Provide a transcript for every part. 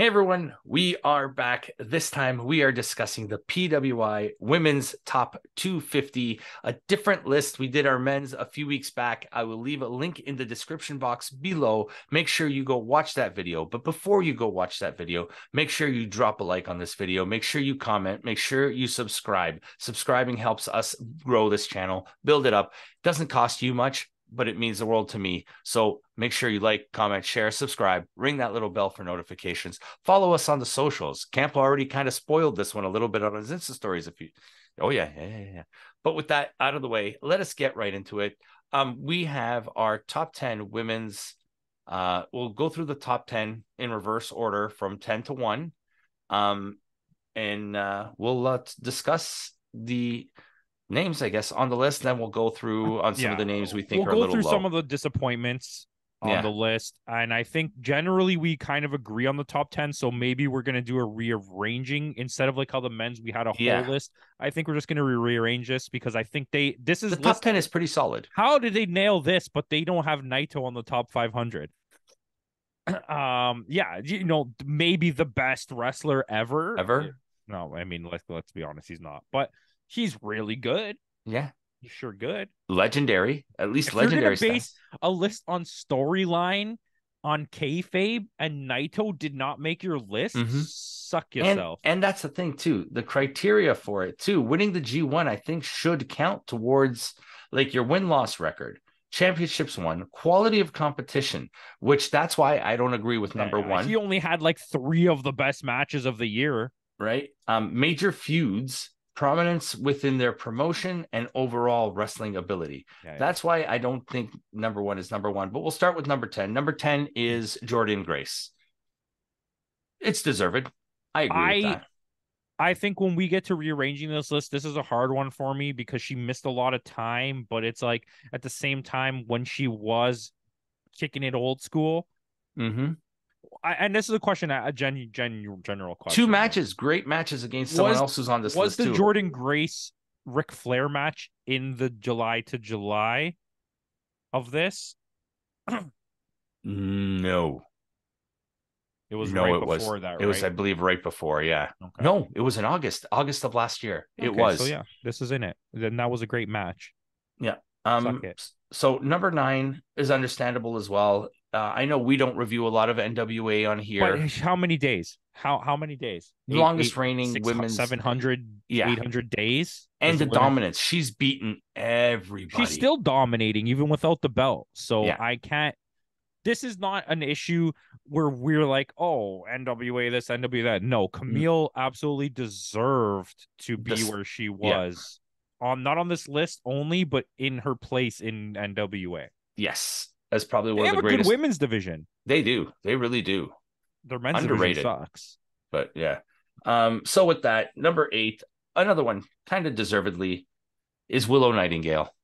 everyone, we are back. This time we are discussing the PWI Women's Top 250, a different list. We did our men's a few weeks back. I will leave a link in the description box below. Make sure you go watch that video. But before you go watch that video, make sure you drop a like on this video. Make sure you comment. Make sure you subscribe. Subscribing helps us grow this channel, build it up. Doesn't cost you much, but it means the world to me. So make sure you like, comment, share, subscribe, ring that little bell for notifications. Follow us on the socials. Campo already kind of spoiled this one a little bit on his Insta stories. Yeah. But with that out of the way, let us get right into it. We have our top 10 women's. We'll go through the top 10 in reverse order from 10 to 1. And we'll discuss the names, I guess, on the list. Then we'll go through on some of the names we think are a little low. We'll go through some of the disappointments on the list. And I think generally we kind of agree on the top 10. So maybe we're going to do a rearranging instead of like how the men's we had a whole list. I think we're just going to rearrange this because I think the top 10 is pretty solid. How did they nail this, but they don't have Naito on the top 500? Yeah, maybe the best wrestler ever. No, I mean, let's be honest, he's not. But he's really good. Yeah. He's sure good. Legendary. At least if legendary. You're gonna base a list on storyline on kayfabe and Naito did not make your list, suck yourself. And that's the thing, too. The criteria for it, too. Winning the G1, I think, should count towards like your win-loss record. Championships won, quality of competition, which that's why I don't agree with number one. He only had like 3 of the best matches of the year. Right. Major feuds, prominence within their promotion, and overall wrestling ability. That's why I don't think number one is number one. But we'll start with number 10. Number 10 is Jordynne Grace. It's deserved. I agree with that. I think when we get to rearranging this list, this is a hard one for me because she missed a lot of time. But it's like at the same time when she was kicking it old school. And this is a question, a general question. 2 matches, great matches against someone else who's on this list too. Was the Jordynne Grace Ric Flair match in the July to July of this? No. It was before that, right? It was, I believe, right before, yeah. Okay. No, it was in August of last year. Okay, it was. So yeah, this is in it. Then that was a great match. Yeah. So number 9 is understandable as well. I know we don't review a lot of NWA on here. But how many days? How many days? Longest reigning women's 700, 800 days. And the dominance. She's beaten everybody. She's still dominating even without the belt. So yeah. I can't. This is not an issue where we're like, oh, NWA this, NWA that. No, Camille absolutely deserved to be where she was. Not on this list only, but in her place in NWA. Yes. That's probably one of the greatest. They have a good women's division. They do. They really do. Their men's division sucks. But yeah. So with that, number 8, another one kind of deservedly is Willow Nightingale.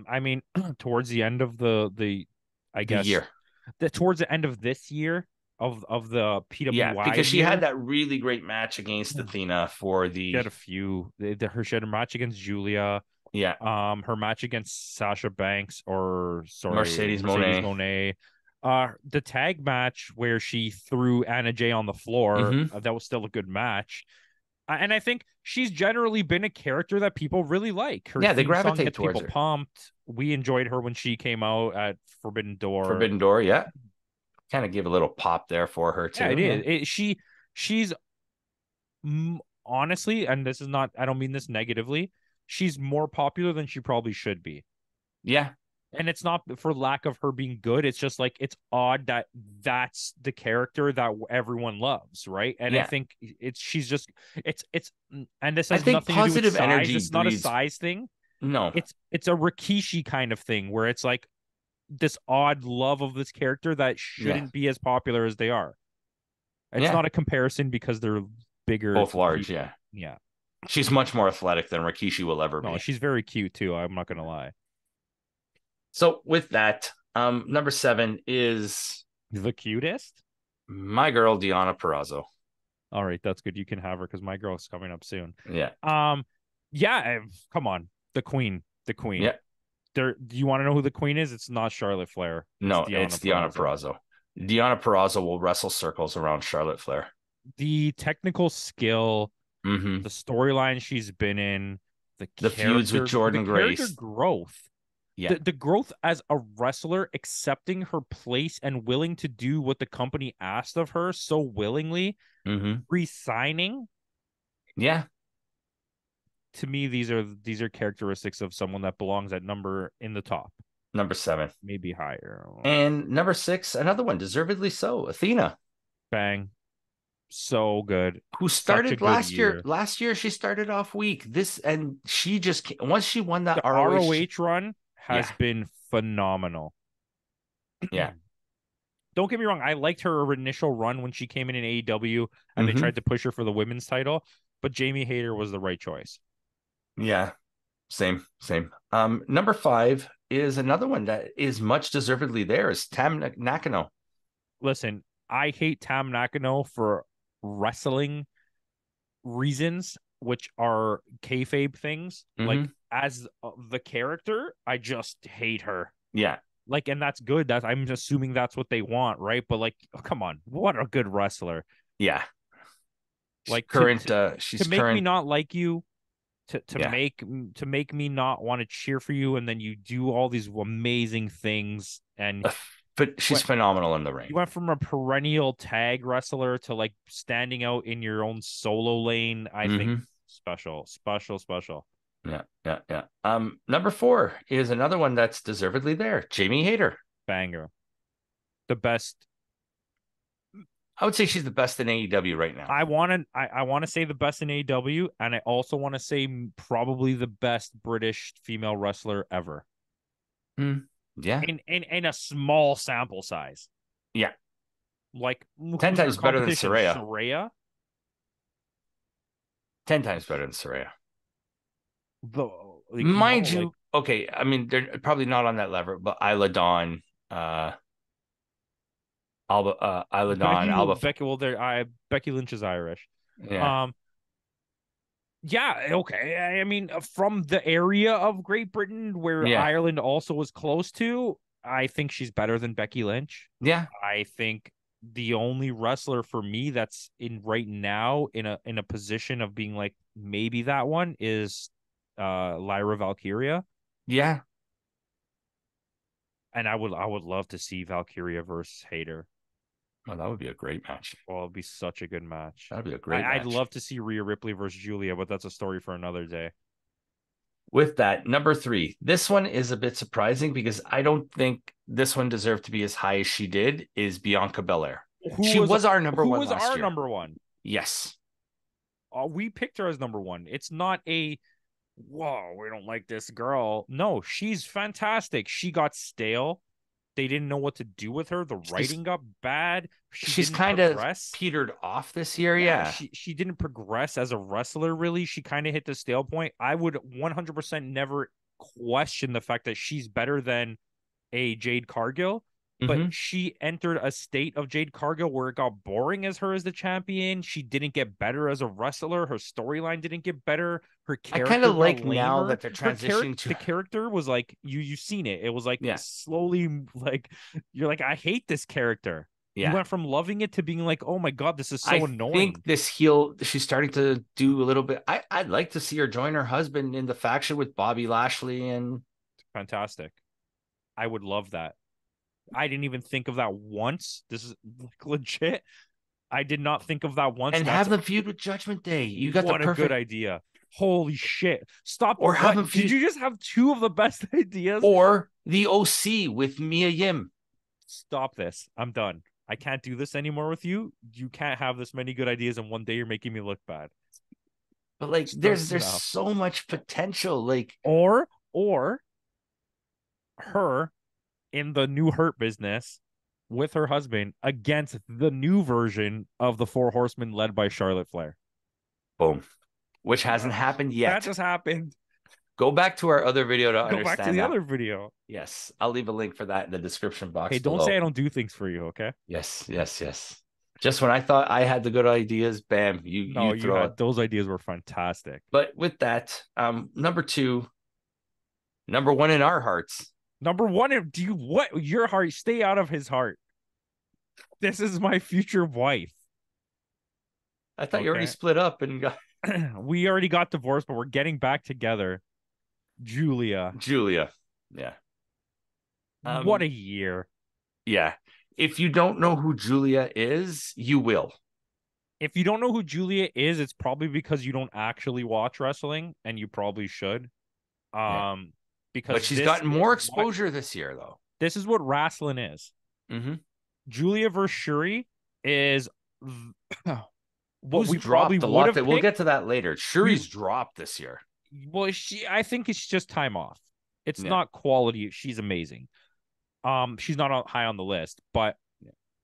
I mean, towards the end of the year. Towards the end of this year of the PWI. Yeah, because she had that really great match against Athena for the. She had a few. She had a match against Julia. Yeah. Her match against Sasha Banks Mercedes Moné. The tag match where she threw Anna Jay on the floor. That was still a good match. And I think she's generally been a character that people really like. They gravitate towards people her. Pumped. We enjoyed her when she came out at Forbidden Door. Yeah. Kind of give a little pop there for her too. Yeah, it is. She's honestly, and this is not, I don't mean this negatively, she's more popular than she probably should be. Yeah. And it's not for lack of her being good. It's just like, it's odd that that's the character that everyone loves. Right. And I think and this has nothing to do with size. It's not a size thing. No, it's a Rikishi kind of thing where it's like this odd love of this character that shouldn't be as popular as they are. It's not a comparison because they're bigger. Both large. Yeah. She's much more athletic than Rikishi will ever be. No, she's very cute too. I'm not going to lie. So with that, number 7 is the cutest. My girl, Deonna Purrazzo. All right, that's good. You can have her because my girl's coming up soon. Yeah. Come on, the queen. Yeah. Do you want to know who the queen is? It's not Charlotte Flair. It's Deonna Purrazzo. Deonna Purrazzo will wrestle circles around Charlotte Flair. the technical skill, Mm-hmm. the storyline she's been in, The feuds with the Jordan character Grace. growth, Yeah. the growth as a wrestler, accepting her place and willing to do what the company asked of her so willingly, Mm-hmm. resigning. Yeah. To me, these are characteristics of someone that belongs at number in the top, Number 7. maybe higher. And number 6, another one, deservedly so, Athena. Bang. So good. Who Such a started good last year. year. Last year, she started off weak. And she just, once she won that The ROH. ROH run Yeah. has been phenomenal. Yeah. Don't get me wrong. I liked her initial run when she came in AEW and they Mm-hmm. tried to push her for the women's title, but Jamie Hayter was the right choice. Yeah. Same. Number 5 is another one that is much deservedly there, is Tam Nakano. Listen, I hate Tam Nakano for wrestling reasons, which are kayfabe things. Mm-hmm. Like, as the character, I just hate her. Yeah. Like, and that's good. I'm assuming that's what they want, right? But like, oh, come on, what a good wrestler. Yeah. Like, She's to make me current. not like you, Yeah. to make me not want to cheer for you, and then you do all these amazing things, and But she's phenomenal in the ring. you went from a perennial tag wrestler to like standing out in your own solo lane. I think special. Yeah. Number 4 is another one that's deservedly there, Jamie Hayter. Banger. The best. I would say she's the best in AEW right now. I want to say the best in AEW, and I also want to say probably the best British female wrestler ever. Yeah. In a small sample size. Yeah. Like 10 times better than Saraya. Saraya? 10 times better than Saraya. Like, mind you, okay, I mean, they're probably not on that level, but Isla Dawn, Isla Dawn, Becky Lynch is Irish. Yeah. Yeah, okay. I mean, from the area of Great Britain where Ireland also was close to, I think she's better than Becky Lynch. Yeah. I think the only wrestler for me that's in right now in a position of being like maybe that one is Lyra Valkyria. Yeah. And I would love to see Valkyria versus Hayter. Oh, that would be a great match. Well, it'd be such a good match. That'd be a great match. I'd love to see Rhea Ripley versus Julia, but that's a story for another day. With that, number 3, this one is a bit surprising because I don't think this one deserved to be as high as she did, is Bianca Belair. She was our number 1 last year. Who was our number 1? Yes. We picked her as number 1. It's not a, whoa, we don't like this girl. No, she's fantastic. She got stale. They didn't know what to do with her. The writing got bad. She's kind of petered off this year. Yeah. She didn't progress as a wrestler, really. She kind of hit the stale point. I would 100% never question the fact that she's better than a Jade Cargill. But she entered a state of Jade Cargill where it got boring as her as the champion. She didn't get better as a wrestler. Her storyline didn't get better. Her character, I kind of like lamer. Now that they're transitioning to the character was like you've seen it. It was like slowly like you're like, I hate this character. Yeah. You went from loving it to being like, oh my god, this is so annoying. I think this heel, she's starting to do a little bit. I'd like to see her join her husband in the faction with Bobby Lashley and fantastic. I would love that. I didn't even think of that once. This is like legit. I did not think of that once. And have them feud with Judgment Day. You got the perfect... good idea. Holy shit. Stop. Or have them feud... Did you just have 2 of the best ideas? Or the OC with Mia Yim. Stop this. I'm done. I can't do this anymore with you. You can't have this many good ideas and one day you're making me look bad. But like there's so much potential. Like or her in the new Hurt Business with her husband against the new version of the 4 Horsemen led by Charlotte Flair. Boom. Which hasn't happened yet. That just happened. Go back to our other video to understand. Go back to the other video. Yes. I'll leave a link for that in the description box. Hey, don't say I don't do things for you, okay? Yes. Just when I thought I had the good ideas, bam, you throw it. Those ideas were fantastic. But with that, number 2, number 1 in our hearts. Number 1, your heart, stay out of his heart. This is my future wife. I thought you already split up and got. We already got divorced, but we're getting back together. Julia. Yeah. What a year. Yeah. If you don't know who Julia is, you will. If you don't know who Julia is, it's probably because you don't actually watch wrestling, and you probably should. Because but she's gotten more exposure this year, though. This is what wrestling is. Mm-hmm. Julia versus Shuri is what we probably would have picked. We'll get to that later. Shuri's dropped this year. Well, I think it's just time off. It's not quality. She's amazing. She's not high on the list, but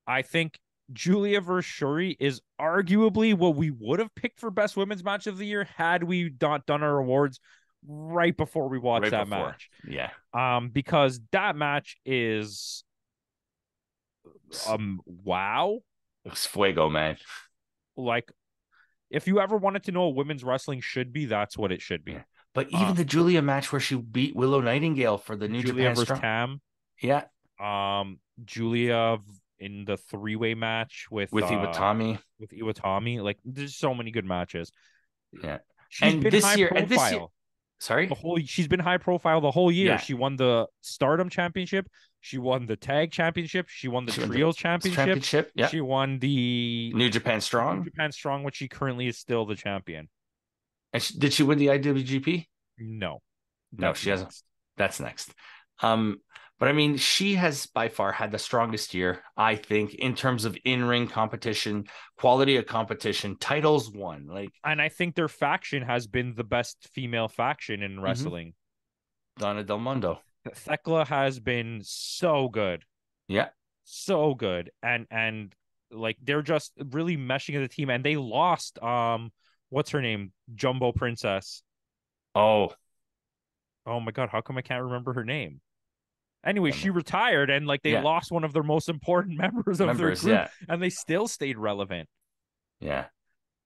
I think Julia versus Shuri is arguably what we would have picked for best women's match of the year had we not done our awards right before we watched that match. Yeah. Because that match is wow. It's fuego, man. Like, if you ever wanted to know what women's wrestling should be, that's what it should be. Yeah. But even the Julia match where she beat Willow Nightingale for the New Julia Japan versus Tam. Yeah. Julia in the three-way match with Iwatani. Like, there's so many good matches. Yeah. She's been high profile. Sorry? She's been high profile the whole year. Yeah. She won the Stardom Championship. She won the Tag Championship. She won the Trios Championship. Yeah. She won the New Japan Strong. Which she currently is still the champion. And did she win the IWGP? No. She hasn't. That's next. But I mean, she has by far had the strongest year, I think, in terms of in-ring competition, quality of competition, titles won. And I think their faction has been the best female faction in wrestling. Donna Del Mondo. Thekla has been so good. Yeah. So good. And like, they're just really meshing as a team. And they lost what's her name? Jumbo Princess. Oh my God, how come I can't remember her name? Anyway, she retired, and like, they lost one of their most important members of their group, and they still stayed relevant. Yeah.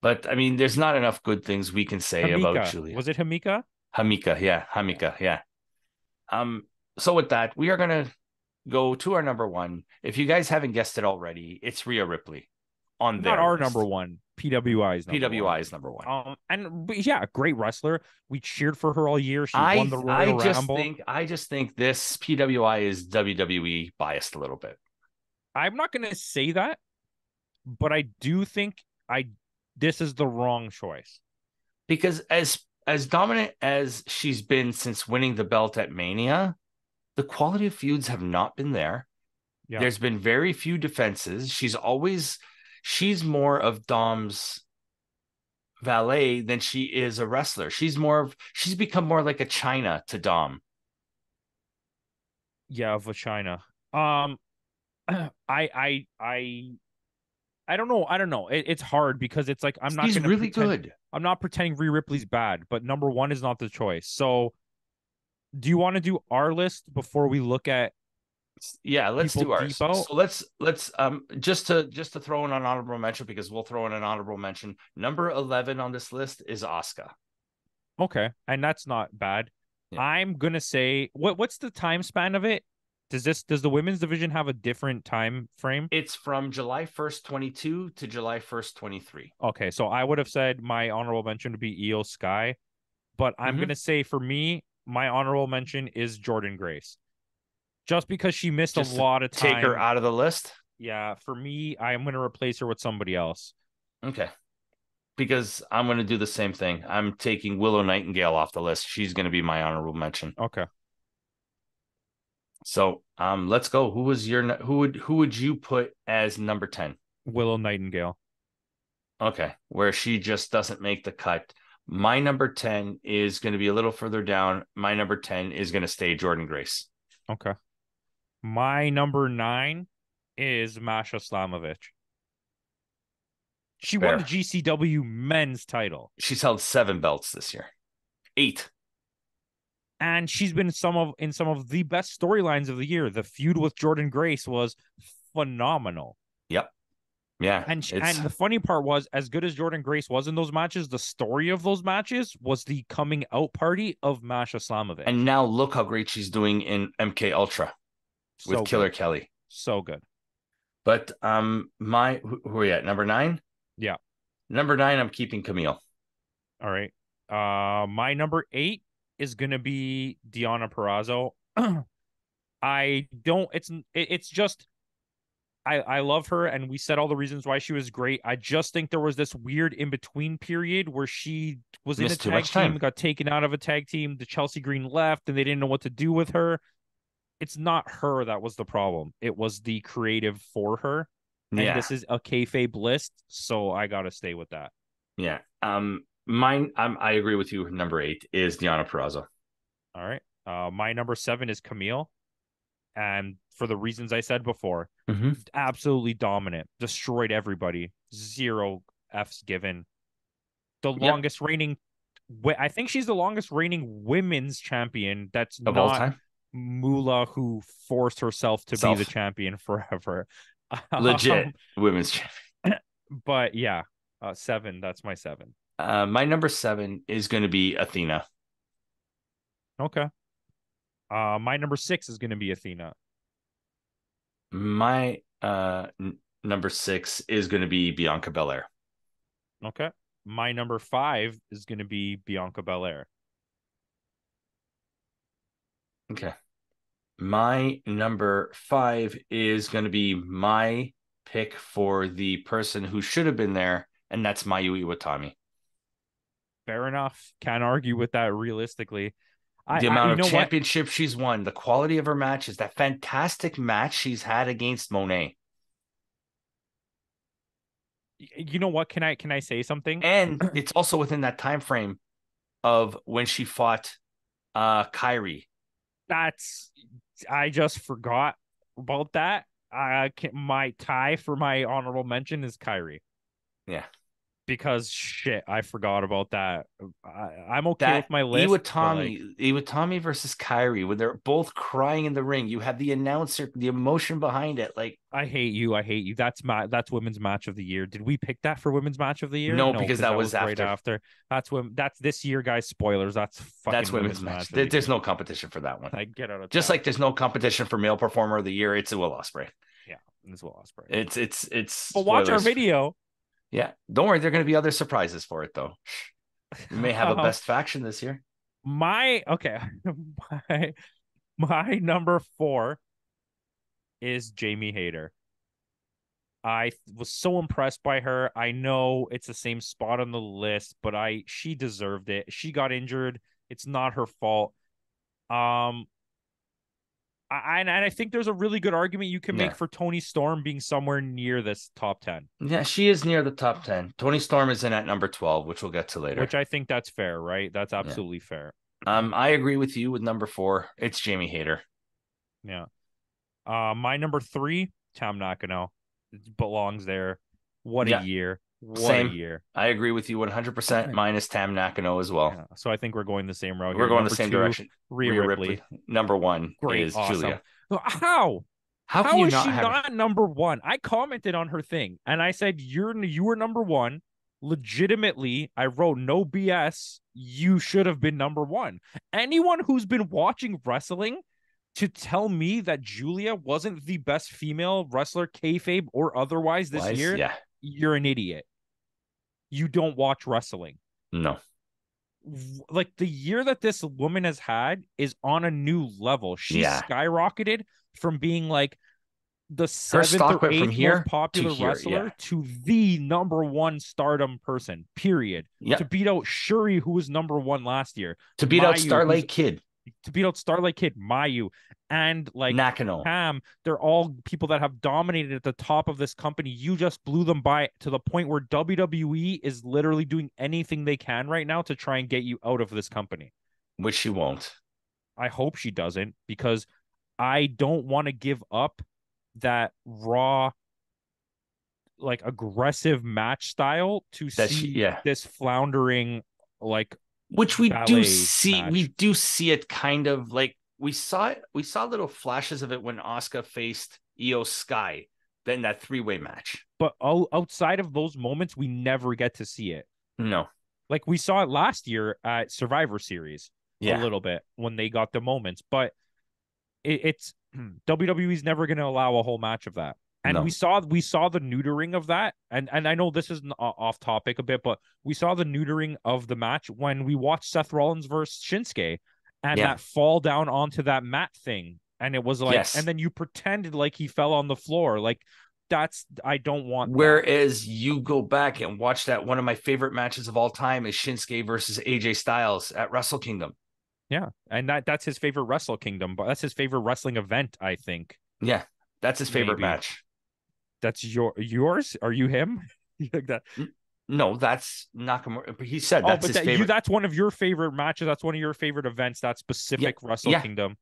But I mean, there's not enough good things we can say about Julia. Was it Hamika? Hamika, yeah. So with that, we are gonna go to our number one. If you guys haven't guessed it already, it's Rhea Ripley. Not our number one. PWI's number one. And yeah, great wrestler. We cheered for her all year. She won the Royal Rumble. I just think this PWI is WWE biased a little bit. I'm not going to say that, but I do think this is the wrong choice. Because as dominant as she's been since winning the belt at Mania, the quality of feuds have not been there. Yeah. There's been very few defenses. She's more of Dom's valet than she is a wrestler. She's become more like a China to Dom. Yeah, of a China. I don't know. It's hard because it's like, she's really good. I'm not pretending Rhea Ripley's bad, but number one is not the choice. So do you want to do our list before we look at? Yeah, let's do ours. So let's just to throw in an honorable mention, because we'll throw in an honorable mention. Number 11 on this list is Asuka. Okay, and that's not bad. Yeah. I'm gonna say, what's the time span of it? Does the women's division have a different time frame? It's from July 1st, 22 to July 1st, 23. Okay, so I would have said my honorable mention would be Io Sky, but I'm gonna say, for me, my honorable mention is Jordynne Grace. Just because she missed a lot of time. Take her out of the list? Yeah, for me, I'm going to replace her with somebody else. Okay. Because I'm going to do the same thing. I'm taking Willow Nightingale off the list. She's going to be my honorable mention. Okay. So let's go. Who would you put as number 10? Willow Nightingale. Okay. Where she just doesn't make the cut. My number 10 is going to be a little further down. My number 10 is going to stay Jordynne Grace. Okay. My number 9 is Masha Slamovich. She won the GCW men's title. She's held 7 belts this year. 8. And she's been in some of the best storylines of the year. The feud with Jordynne Grace was phenomenal. Yep. Yeah. And the funny part was, as good as Jordynne Grace was in those matches, the story of those matches was the coming out party of Masha Slamovich. And now look how great she's doing in MK Ultra with Killer Kelly. So good. But who are we at? Number 9? Yeah. Number 9, I'm keeping Camille. All right. My number 8 is gonna be Deonna Purrazzo. I don't. It's just I love her, and we said all the reasons why she was great. I just think there was this weird in between period where she was in a Missed too tag much team, time. got taken out of a tag team. The Chelsea Green left, and they didn't know what to do with her. It's not her that was the problem. It was the creative for her, and Yeah. this is a kayfabe list, so I gotta stay with that. Yeah. Mine, I agree with you. Number 8 is Deonna Purrazzo. All right. My number 7 is Camille, and for the reasons I said before, absolutely dominant, destroyed everybody, 0 F's given. The longest reigning, I think she's the longest reigning women's champion. That's Of all not time. Moolah, who forced herself to be the champion forever. Legit women's champion. But yeah, 7. That's my 7. My number 7 is going to be Athena. Okay. My number 6 is going to be Athena. My number 6 is going to be Bianca Belair. Okay. My number 5 is going to be Bianca Belair. Okay. My number 5 is going to be my pick for the person who should have been there, and that's Mayu Iwatani. Fair enough. Can't argue with that realistically. The amount of championships she's won, the quality of her matches, that fantastic match she's had against Monet. You know what? Can I say something? And it's also within that time frame of when she fought Kairi. I just forgot about that. My tie for my honorable mention is Kairi. Yeah. Because shit, I forgot about that. I'm okay with my list. Iwatani versus Kairi, when they're both crying in the ring. You have the announcer, the emotion behind it. Like, I hate you. That's women's match of the year. Did we pick that for women's match of the year? No, because that was right after. That's this year, guys. Spoilers. That's women's match. There's no competition for that one. I get out of just like there's no competition for male performer of the year. It's a Will Ospreay. Yeah, it's Will Ospreay. It's. But watch our video. Yeah, don't worry. There are going to be other surprises for it, though. We may have a best faction this year. My number 4 is Jamie Hayter. I was so impressed by her. I know it's the same spot on the list, but she deserved it. She got injured. It's not her fault. I think there's a really good argument you can make for Toni Storm being somewhere near this top 10. Yeah, she is near the top 10. Toni Storm is in at number 12, which we'll get to later. Which I think that's fair, right? That's absolutely fair. I agree with you with number 4. It's Jamie Hayter. Yeah. My number 3, Tam Nakano. It belongs there. What a year. A year. I agree with you 100%. Mine is Tam Nakano as well. Yeah. So I think we're going the same route. We're going the same direction. Rhea Ripley. Number 1 is Julia. How is she not number 1? I commented on her thing and I said, you were number 1. Legitimately, I wrote no BS. You should have been number 1. Anyone who's been watching wrestling to tell me that Julia wasn't the best female wrestler, kayfabe or otherwise this year, you're an idiot. You don't watch wrestling. No. Like, the year that this woman has had is on a new level. She skyrocketed from being like the 7th or 8th most popular wrestler to the number 1 stardom person, period. To beat out Shuri, who was number 1 last year. To beat out Starlight Kid. To beat out Starlight Kid, Mayu, and like Nakano. Pam. They're all people that have dominated at the top of this company. You just blew them by to the point where WWE is literally doing anything they can right now to try and get you out of this company. Which she won't. I hope she doesn't, because I don't want to give up that raw, like, aggressive match style to see this floundering, like, which we do see match. We do see it kind of like we saw little flashes of it when Asuka faced Io Sky, then that 3-way match. But outside of those moments, we never get to see it. No. Like, we saw it last year at Survivor Series a little bit when they got the moments, but it's WWE's never going to allow a whole match of that. And we saw the neutering of that. And I know this is off topic a bit, but we saw the neutering of the match when we watched Seth Rollins versus Shinsuke and that fall down onto that mat thing. And it was like, and then you pretended like he fell on the floor. Like, I don't want Whereas you go back and watch that, one of my favorite matches of all time is Shinsuke versus AJ Styles at Wrestle Kingdom. Yeah. And that's his favorite Wrestle Kingdom, but that's his favorite wrestling event, I think. Yeah. That's his favorite match. That's yours? Are you him? Like that? No, that's Nakamura. He said that's his favorite. That's one of your favorite matches. That's one of your favorite events. That specific Wrestle Kingdom.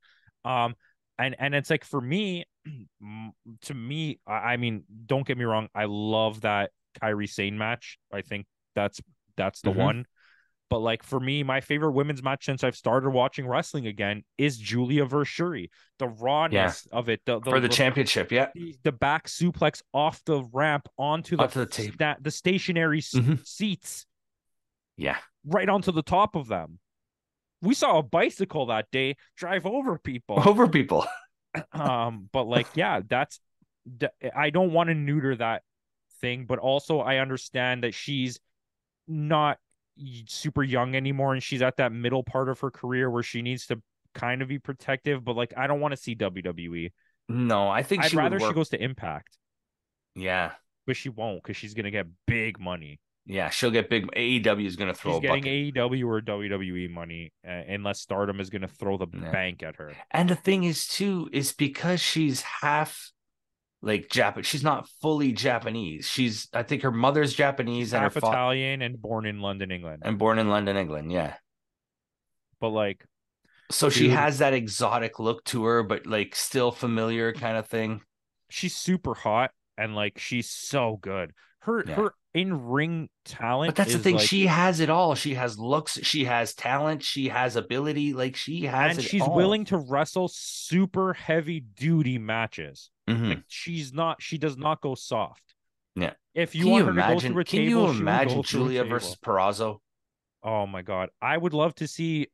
And it's like, for me, to me, I mean, don't get me wrong, I love that Kairi Sane match. I think that's the one. But like, for me, my favorite women's match since I've started watching wrestling again is Julia versus Shuri. The rawness of it, for the championship, the back suplex off the ramp onto the stationary seats, right onto the top of them. We saw a bicycle that day drive over people. But like, yeah, I don't want to neuter that thing, but also I understand that she's not super young anymore and she's at that middle part of her career where she needs to kind of be protective, but like, I don't want to see WWE. No, I think I'd rather she goes to Impact. Yeah. But she won't, because she's going to get big money. Yeah, she'll get big. AEW is going to throw She's getting AEW or WWE money, unless Stardom is going to throw the bank at her. And the thing is, too, is because she's half like Japanese. She's not fully Japanese. I think her mother's Japanese and half Italian and born in London, England. Yeah. But like, so she has that exotic look to her, but like still familiar kind of thing. She's super hot and like, she's so good. Her in-ring talent. But that's the thing. Like, she has it all. She has looks. She has talent. She has ability. Like, she has it all. And she's willing to wrestle super heavy duty matches. Like, she does not go soft. Yeah. If you want her to go through a table, can you imagine Julia versus Purrazzo? Oh my God. I would love to see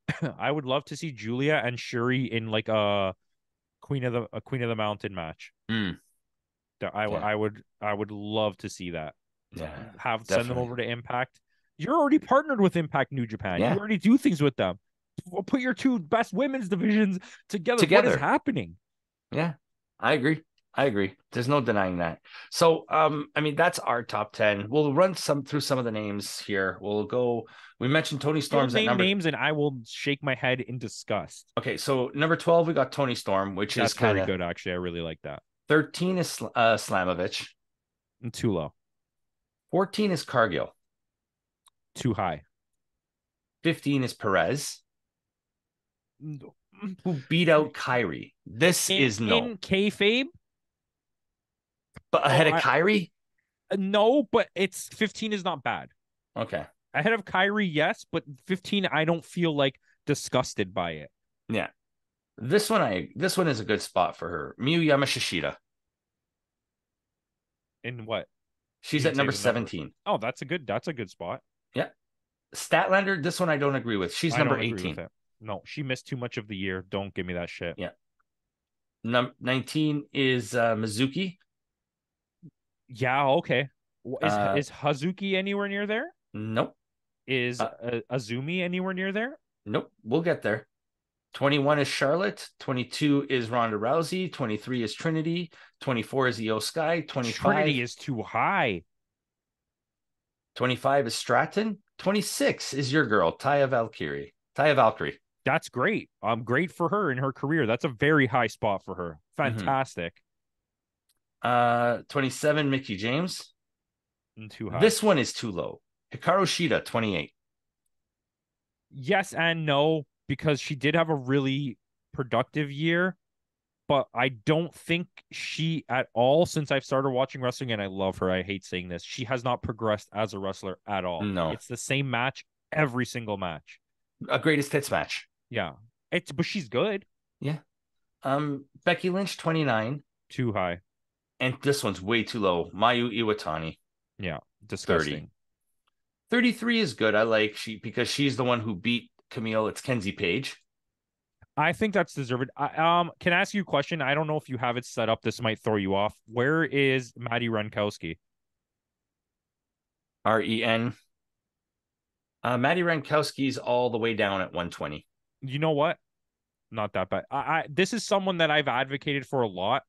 Julia and Shuri in like a Queen of the Mountain match. I would love to see that. Yeah. Send them over to Impact. You're already partnered with Impact New Japan. Yeah. You already do things with them. Put your two best women's divisions together. What is happening? Yeah, I agree. There's no denying that. So, I mean, that's our top 10. We'll run through some of the names here. We mentioned Toni Storm's at number names, and I will shake my head in disgust. Okay, so number 12, we got Toni Storm, which is kind of good. Actually, I really like that. 13 is Slamovich. Too low. 14 is Cargill. Too high. 15 is Perez, who beat out Kairi. This is no. In kayfabe? But ahead of Kairi? No, but 15 is not bad. Okay. Ahead of Kairi, yes, but 15, I don't feel like disgusted by it. Yeah. This one is a good spot for her. Miyu Yamashita. In what? She's at number 17. Oh, that's a good spot. Yeah. Statlander, this one I don't agree with. She's number 18. No, she missed too much of the year. Don't give me that shit. Yeah. 19 is Mizuki. Yeah, okay. Is Hazuki anywhere near there? Nope. Is Azumi anywhere near there? Nope. We'll get there. 21 is Charlotte. 22 is Ronda Rousey. 23 is Trinity. 24 is Io Sky. 25 Trinity is too high. 25 is Stratton. 26 is your girl, Taya Valkyrie. That's great. Great for her in her career. That's a very high spot for her. Fantastic. 27, Mickie James. Too high. This one is too low. Hikaru Shida, 28. Yes and no, because she did have a really productive year, but I don't think she at all, since I've started watching wrestling, and I love her, I hate saying this, she has not progressed as a wrestler at all. No. It's the same match every single match. A greatest hits match. Yeah. But she's good. Yeah. Becky Lynch, 29. Too high. And this one's way too low. Mayu Iwatani. Yeah. Disgusting. 30. 33 is good. I like because she's the one who beat Camille. It's Kenzie Page. I think that's deserved. Can I ask you a question? I don't know if you have it set up. This might throw you off. Where is Maddie Rankowski? REN. Maddie Rankowski's all the way down at 120. You know what? Not that bad. This is someone that I've advocated for a lot,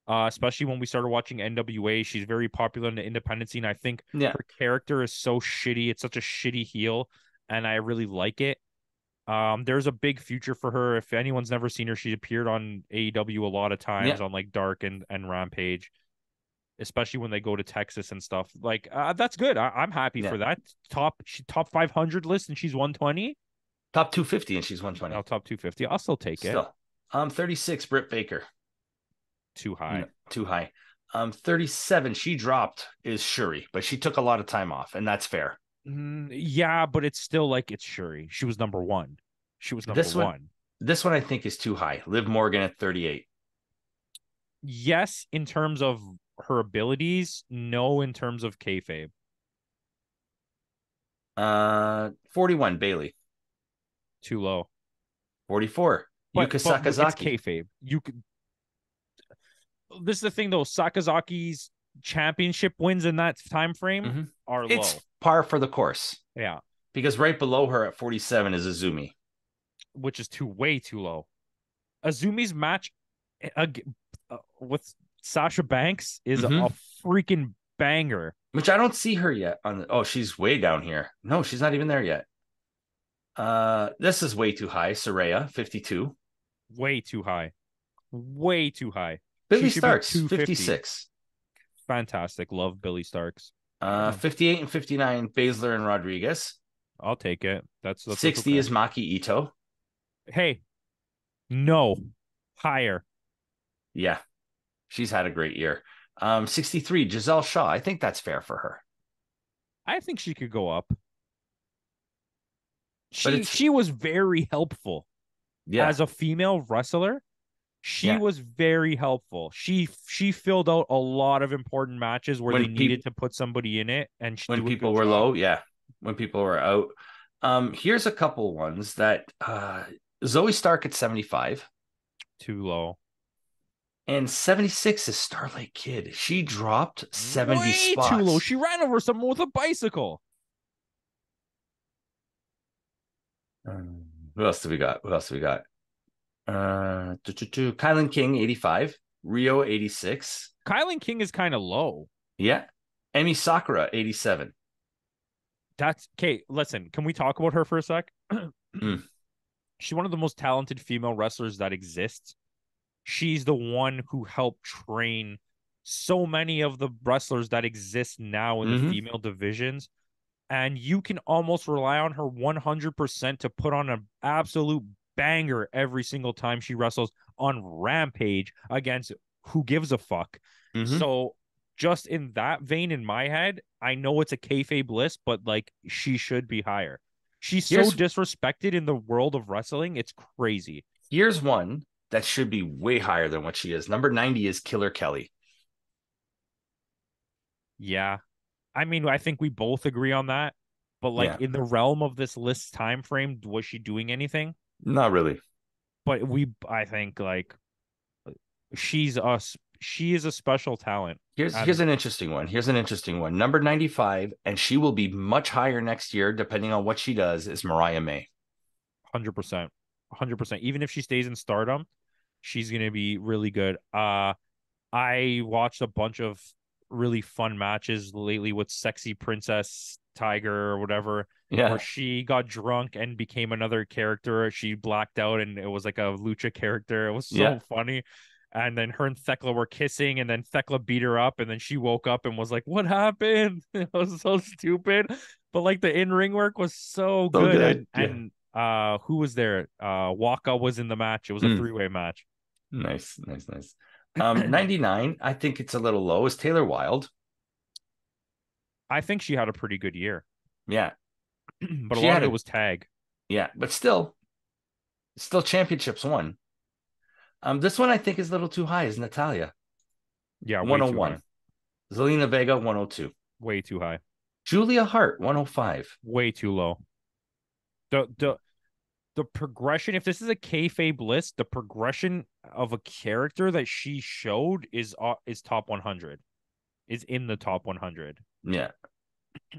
especially when we started watching NWA. She's very popular in the independent scene. I think Yeah. her character is so shitty. It's such a shitty heel, and I really like it. There's a big future for her. If anyone's never seen her, she appeared on AEW a lot of times Yeah. on like Dark and Rampage, especially when they go to Texas and stuff. Like that's good. I'm happy Yeah. for that. Top 500 list and she's 120. Top 250 and she's 120. Now top 250. I'll still take it. Still. 36, Britt Baker. Too high. No, too high. 37, she dropped is Shuri, but she took a lot of time off, and that's fair. Yeah, but it's still like it's Shuri. She was number one. She was number one. This one I think is too high. Liv Morgan at 38. Yes, in terms of her abilities. No, in terms of kayfabe. 41, Bailey. Too low. 44, Yuka Sakazaki. It's kayfabe. You could. This is the thing, though. Sakazaki's championship wins in that time frame are low. It's par for the course. Yeah. Because right below her at 47 is Azumi. Which is way too low. Azumi's match with Sasha Banks is a freaking banger. Which I don't see her yet. She's way down here. No, she's not even there yet. This is way too high. Saraya, 52. Way too high. Way too high. Billy Starks, 56. Fantastic. Love Billy Starks. 58 and 59, Baszler and Rodriguez. I'll take it. That's 60 okay. Is Maki Ito. Hey, no, higher. Yeah, she's had a great year. 63, Giselle Shaw. I think that's fair for her. I think she could go up. She was very helpful. Yeah. As a female wrestler, she was very helpful. She filled out a lot of important matches where they needed to put somebody in it, and when people were low, when people were out. Here's a couple ones that Zoe Stark at 75. Too low. And 76 is Starlight Kid. She dropped 70 spots. Too low. She ran over someone with a bicycle. Who else do we got? Kylan King, 85. Rio, 86. Kylan King is kind of low. Yeah. Emi Sakura, 87. That's okay. Listen, can we talk about her for a sec? She's one of the most talented female wrestlers that exists. She's the one who helped train so many of the wrestlers that exist now in the female divisions. And you can almost rely on her 100% to put on an absolute banger every single time she wrestles on Rampage against who gives a fuck. So just in that vein, in my head, I know it's a kayfabe list, but like she should be higher. She's so disrespected in the world of wrestling. It's crazy. Here's one that should be way higher than what she is. Number 90 is Killer Kelly. Yeah. I mean, I think we both agree on that. But like in the realm of this list time frame, was she doing anything? Not really. But I think like she is a special talent. Here's an interesting one. Number 95, and she will be much higher next year, depending on what she does, is Mariah May. 100%. 100%. Even if she stays in Stardom, she's going to be really good. I watched a bunch of really fun matches lately with Sexy Princess Tiger or whatever, where she got drunk and became another character. She blacked out and it was like a lucha character. It was so funny. And then her and Thekla were kissing, and then Thekla beat her up, and then she woke up and was like, "What happened?" It was so stupid, but like the in-ring work was so good. And who was there? Waka was in the match. It was a three-way match. Nice. 99, I think it's a little low, is Taylor Wilde. I think she had a pretty good year. Yeah. But a lot of it was tag. Yeah, but still championships won. This one I think is a little too high, is Natalia. Yeah, 101. Zelina Vega, 102. Way too high. Julia Hart, 105. Way too low. the progression, if this is a kayfabe list, the progression of a character that she showed is top 100, is in the top 100. Yeah.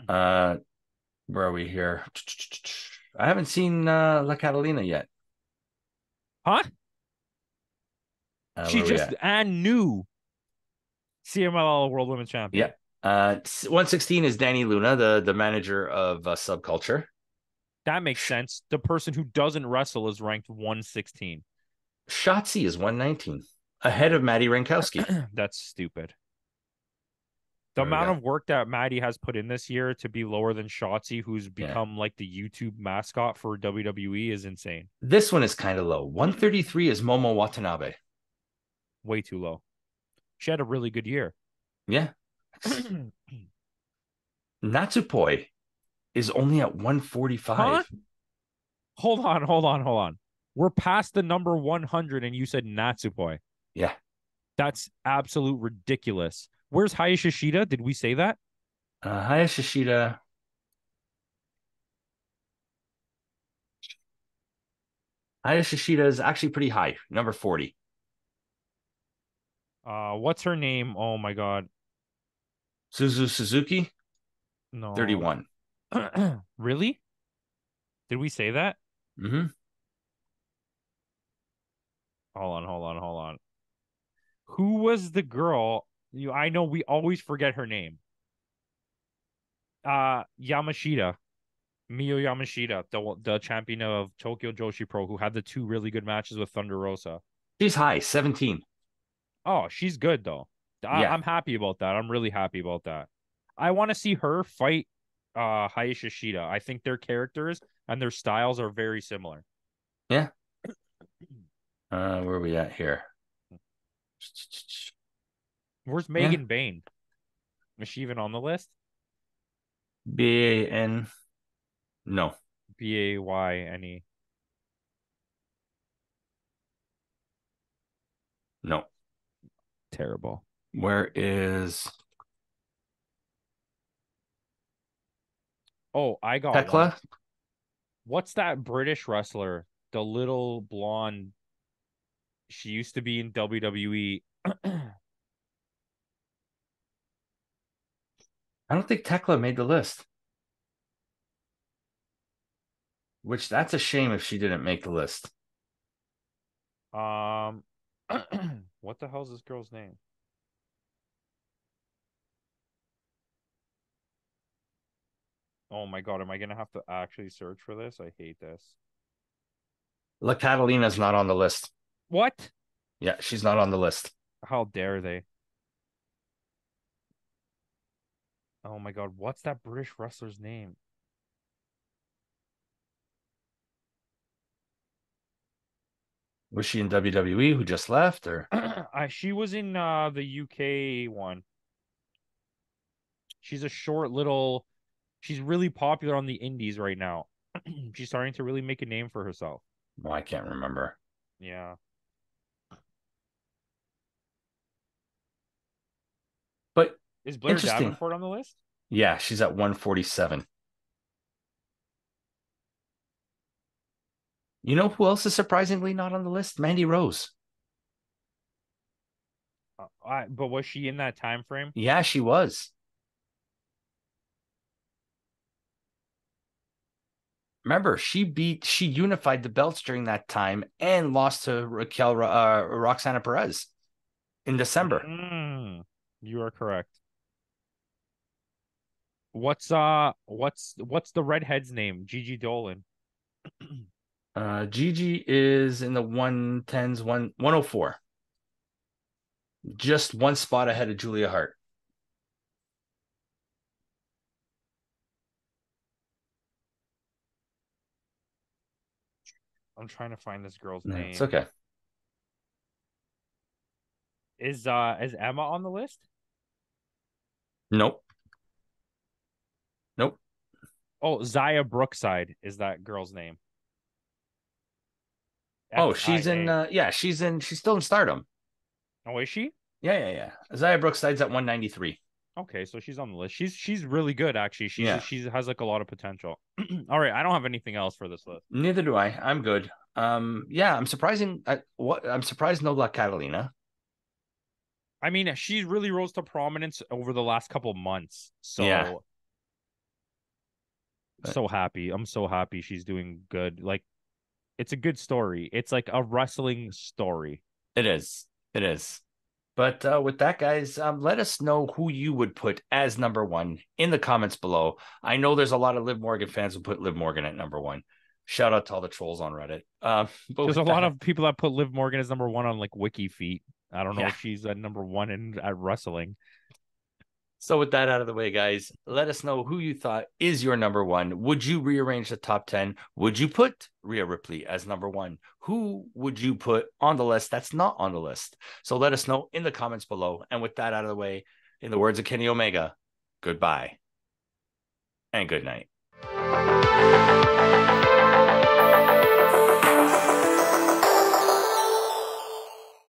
Where are we here? I haven't seen La Catalina yet. Huh? She Where are we just at? and new CMLL World Women's Champion. Yeah. 116 is Danny Luna, the manager of Subculture. That makes sense. The person who doesn't wrestle is ranked 116. Shotzi is 119, ahead of Maddie Rankowski. That's stupid. The amount of work that Maddie has put in this year to be lower than Shotzi, who's become like the YouTube mascot for WWE, is insane. This one is kind of low. 133 is Momo Watanabe. Way too low. She had a really good year. Yeah. Natsupoi is only at 145. Huh? Hold on. We're past the number 100 and you said Natsupoi. Yeah. That's absolute ridiculous. Where's Hayashi Shida? Did we say that? Hayashi Shida. Hayashi Shida is actually pretty high, number 40. What's her name? Oh my God. Suzuki? No. 31. Really? Did we say that? Mm-hmm. Hold on. Who was the girl? I know we always forget her name. Yamashita. Miyo Yamashita, the champion of Tokyo Joshi Pro, who had the 2 really good matches with Thunder Rosa. She's high, 17. Oh, she's good though. I'm happy about that. I'm really happy about that. I want to see her fight Hayashi Shida. I think their characters and their styles are very similar. Yeah. Where are we at here? Where's Megan Bain? Is she even on the list? B-A-N. No. B-A-Y-N-E. No. Terrible. Where is... Oh, I got Tekla? one. What's that British wrestler? The little blonde. She used to be in WWE. I don't think Tekla made the list. Which, that's a shame if she didn't make the list. What the hell's this girl's name? Oh my God, am I gonna have to actually search for this? I hate this. La Catalina's not on the list. What? Yeah, she's not on the list. How dare they? Oh my God, what's that British wrestler's name? Was she in WWE who just left, or? She was in the UK one. She's a short little. She's really popular on the indies right now. She's starting to really make a name for herself. No, I can't remember. Yeah. But is Blair Davenport on the list? Yeah, she's at 147. You know who else is surprisingly not on the list? Mandy Rose. But was she in that time frame? Yeah, she was. Remember, she unified the belts during that time and lost to Roxana Perez in December. You are correct. What's the redhead's name? Gigi Dolan. Gigi is in the 110s, 104. Just one spot ahead of Julia Hart. I'm trying to find this girl's name. It's okay. Is Emma on the list? Nope. Oh, Zaya Brookside is that girl's name. Oh, she's in she's still in Stardom. Oh, is she? Yeah. Zaya Brookside's at 193. Okay, so she's on the list. She's really good, actually. She has like a lot of potential. All right, I don't have anything else for this list. Neither do I. I'm good. Yeah, I'm surprised no La Catalina. I mean, she really rose to prominence over the last couple months. Yeah. So happy. I'm so happy she's doing good. Like, it's a good story. It's like a wrestling story. It is. It is. But with that, guys, let us know who you would put as number one in the comments below. I know there's a lot of Liv Morgan fans who put Liv Morgan at number one. Shout out to all the trolls on Reddit. But there's a lot of people that put Liv Morgan as number one on like Wiki Feet. I don't know if she's at number one at wrestling. So with that out of the way, guys, let us know who you thought is your number one. Would you rearrange the top 10? Would you put Rhea Ripley as number one? Who would you put on the list that's not on the list? So let us know in the comments below. And with that out of the way, in the words of Kenny Omega, goodbye and good night.